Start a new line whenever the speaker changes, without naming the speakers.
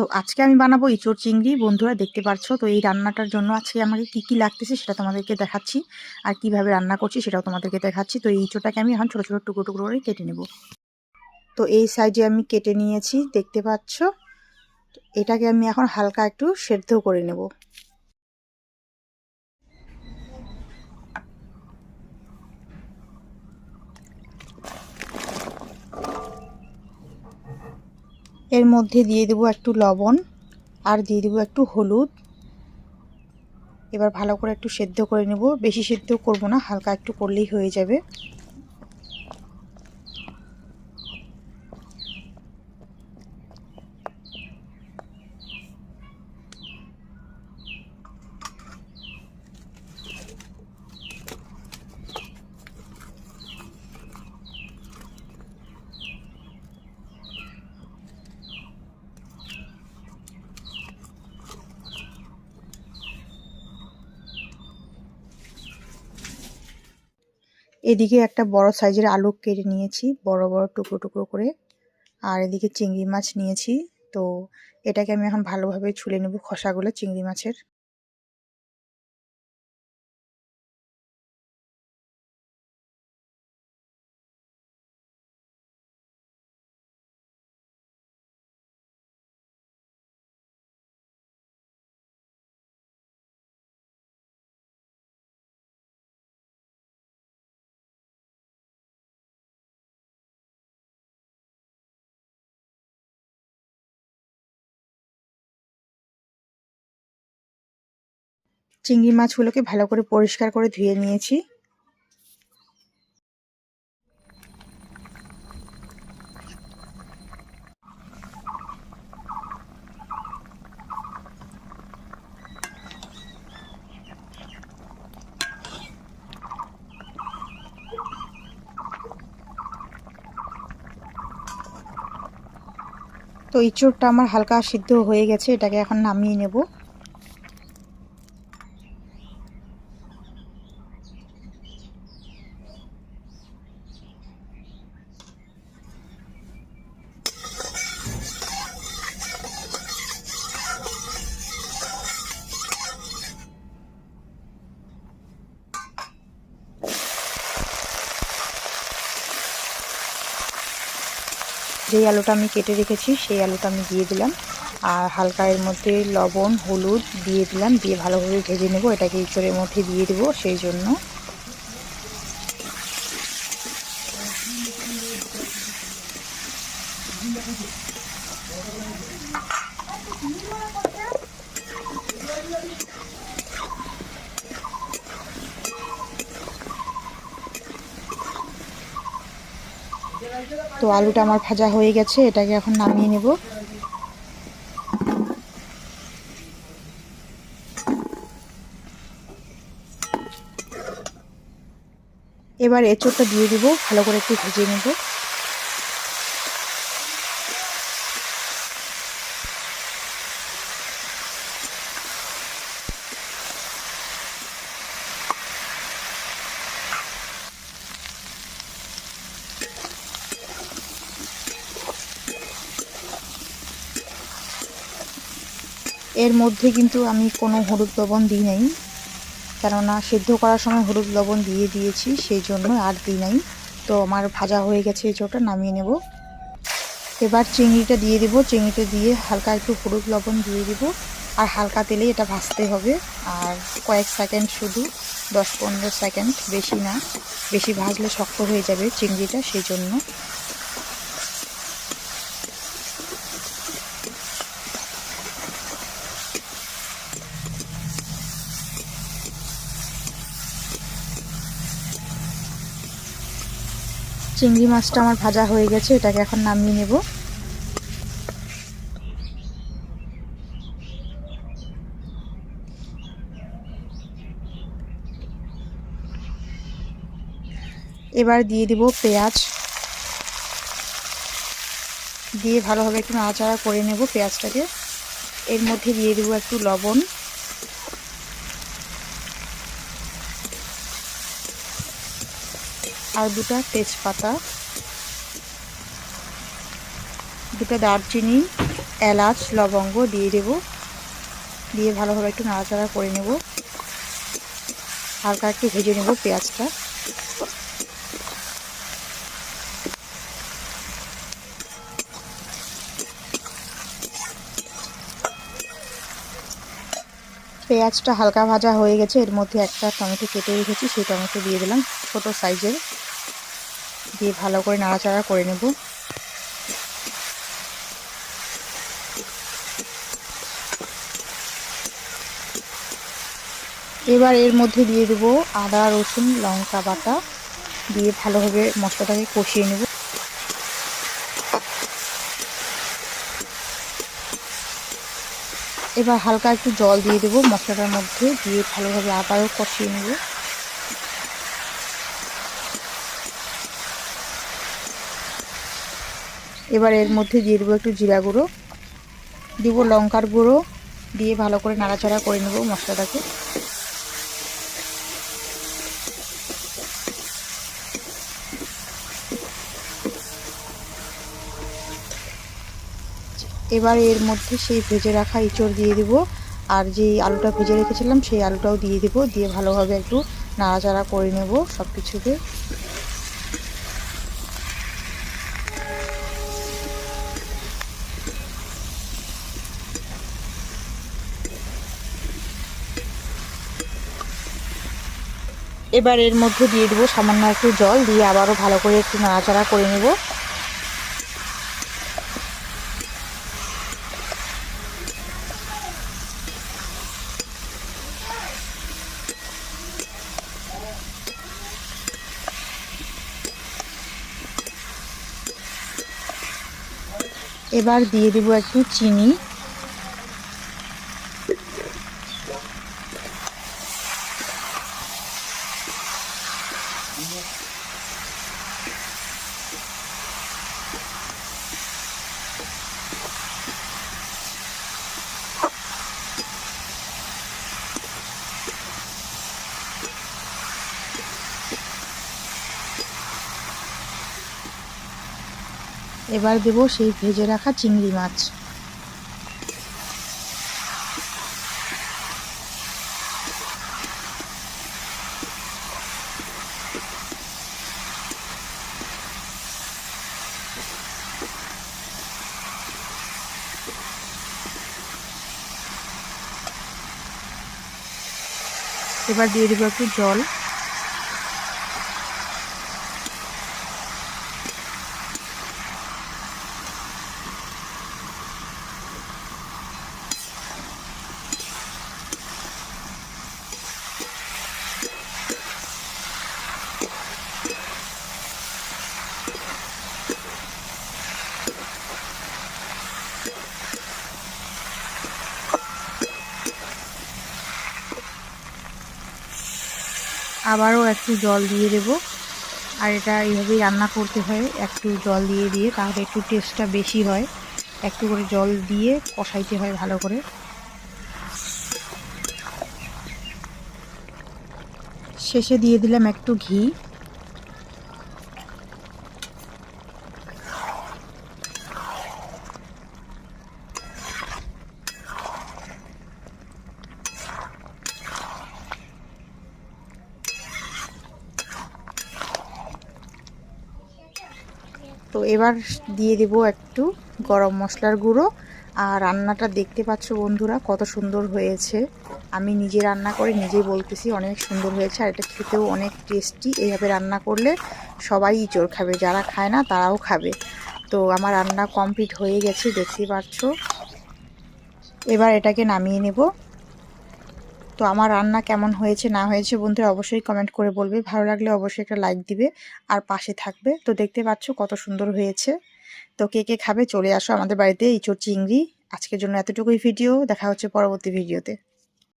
তো আজকে আমি বানাবো ইঁচড় চিংড়ি। বন্ধুরা দেখতে পারছো তো এই রান্নাটার জন্য আজকে আমাকে কি কি লাগতেছে সেটা তোমাদেরকে দেখাচ্ছি, আর কিভাবে রান্না করছি সেটাও তোমাদেরকে দেখাচ্ছি। তো এই ইঁচড়টাকে আমি এখন ছোট ছোট টুকরো টুকরো করে কেটে নেব। তো এই সাইজে আমি কেটে নিয়েছি, দেখতে পাচ্ছ। এটাকে আমি এখন হালকা একটু সেদ্ধ করে নেব। এর মধ্যে দিয়ে দেবো একটু লবণ আর দিয়ে দেবো একটু হলুদ। এবার ভালো করে একটু সেদ্ধ করে নেব, বেশি সেদ্ধ করব না, হালকা একটু করলেই হয়ে যাবে। এদিকে একটা বড় সাইজের আলু কেটে নিয়েছি বড় বড় টুকরো টুকরো করে, আর এদিকে চিংড়ি মাছ নিয়েছি। তো এটাকে আমি এখন ভালোভাবে ছুলে নেব খোসাগুলো চিংড়ি মাছের। চিংড়ি মাছগুলোকে ভালো করে পরিষ্কার করে ধুয়ে নিয়েছি। তো ইঁচড়টা আমার হালকা সিদ্ধ হয়ে গেছে, এটাকে এখন নামিয়ে নেব। যেই আলুটা আমি কেটে রেখেছি সেই আলুটা আমি দিয়ে দিলাম, আর হালকা এর মধ্যে লবণ হলুদ দিয়ে দিলাম, দিয়ে ভালোভাবে ভেজে নেব। এটাকে ইঁচড়ের মধ্যে দিয়ে দেবো সেই জন্য। তো আলুটা আমার ভাজা হয়ে গেছে, এটাকে এখন নামিয়ে নেব। এবার এঁচড়টা দিয়ে দিব, ভালো করে একটু ভেজে নেব। এর মধ্যে কিন্তু আমি কোনো হলুদ লবণ দিই নাই, কেননা সিদ্ধ করার সময় হলুদ লবণ দিয়ে দিয়েছি, সেই জন্য আর দিই নাই। তো আমার ভাজা হয়ে গেছে, এঁচড়টা নামিয়ে নেব। এবার চিংড়িটা দিয়ে দেব, চিংড়িটা দিয়ে হালকা একটু হলুদ লবণ দিয়ে দিব, আর হালকা তেলে এটা ভাজতে হবে। আর কয়েক সেকেন্ড, শুধু 10-15 সেকেন্ড, বেশি না। বেশি ভাজলে শক্ত হয়ে যাবে চিংড়িটা, সেই জন্য। চিংড়ি মাছটা আমার ভাজা হয়ে গেছে, এটাকে এখন নামিয়ে নেব। এবার দিয়ে দিব পেঁয়াজ, দিয়ে ভালোভাবে একটু নাড়াচাড়া করে নেব পেঁয়াজটাকে। এর মধ্যে দিয়ে দেবো একটু লবণ, আর দুটো তেজপাতা, দুটো দারচিনি, এলাচ লবঙ্গ দিয়ে দেব, দিয়ে ভালোভাবে একটু নাড়াচাড়া করে নেব। হালকা একটু ভেজে নেব পেঁয়াজটা। পেঁয়াজটা হালকা ভাজা হয়ে গেছে, এর মধ্যে একটা টমেটো কেটে রেখেছি, সেই টমেটো দিয়ে দিলাম ছোট সাইজের, দিয়ে ভালো করে নাড়াচাড়া করে নেব। এবার এর মধ্যে দিয়ে দেব আদা রসুন লঙ্কা বাটা, দিয়ে ভালোভাবে মশলাটাকে কষিয়ে নেব। এবার হালকা একটু জল দিয়ে দেব মশলাটার মধ্যে, দিয়ে ভালোভাবে আবারও কষিয়ে নেব। এবার এর মধ্যে দিয়ে দেবো একটু জিরা গুঁড়ো, দিব লঙ্কার গুঁড়ো, দিয়ে ভালো করে নাড়াচাড়া করে নেব মশলাটাকে। এবার এর মধ্যে সেই ভেজে রাখা এঁচড় দিয়ে দেব, আর যে আলুটা ভেজে রেখেছিলাম সেই আলুটাও দিয়ে দেব, দিয়ে ভালোভাবে একটু নাড়াচাড়া করে নেব সব কিছুকে। এবার এর মধ্যে দিয়ে দেবো সামান্য একটু জল, দিয়ে আবারও ভালো করে একটু নাড়াচাড়া করে নেব। এবার দিয়ে দেব একটু চিনি, এবার দেব সেই ভেজে রাখা চিংড়ি মাছ। এবার দিয়ে দেবো একটু জল, আবারও একটু জল দিয়ে দেব। আর এটা এইভাবেই রান্না করতে হয়, একটু জল দিয়ে দিয়ে, তাহলে একটু টেস্টটা বেশি হয়। একটু করে জল দিয়ে কষাইতে হয় ভালো করে। শেষে দিয়ে দিলাম একটু ঘি। তো এবার দিয়ে দেব একটু গরম মশলার গুঁড়ো। আর রান্নাটা দেখতে পাচ্ছ বন্ধুরা কত সুন্দর হয়েছে। আমি নিজে রান্না করে নিজেই বলতেছি অনেক সুন্দর হয়েছে, আর এটা খেতেও অনেক টেস্টি। এইভাবে রান্না করলে সবাই ইঁচড় খাবে, যারা খায় না তারাও খাবে। তো আমার রান্না কমপ্লিট হয়ে গেছে দেখতেই পাচ্ছ। এবার এটাকে নামিয়ে নেব। তো আমার রান্না কেমন হয়েছে না হয়েছে বন্ধুরা অবশ্যই কমেন্ট করে বলবে। ভালো লাগলে অবশ্যই একটা লাইক দিবে আর পাশে থাকবে। তো দেখতে পাচ্ছ কত সুন্দর হয়েছে। তো কে কে খাবে চলে আসো আমাদের বাড়িতে ইঁচড় চিংড়ি। আজকের জন্য এতটুকুই ভিডিও, দেখা হচ্ছে পরবর্তী ভিডিওতে।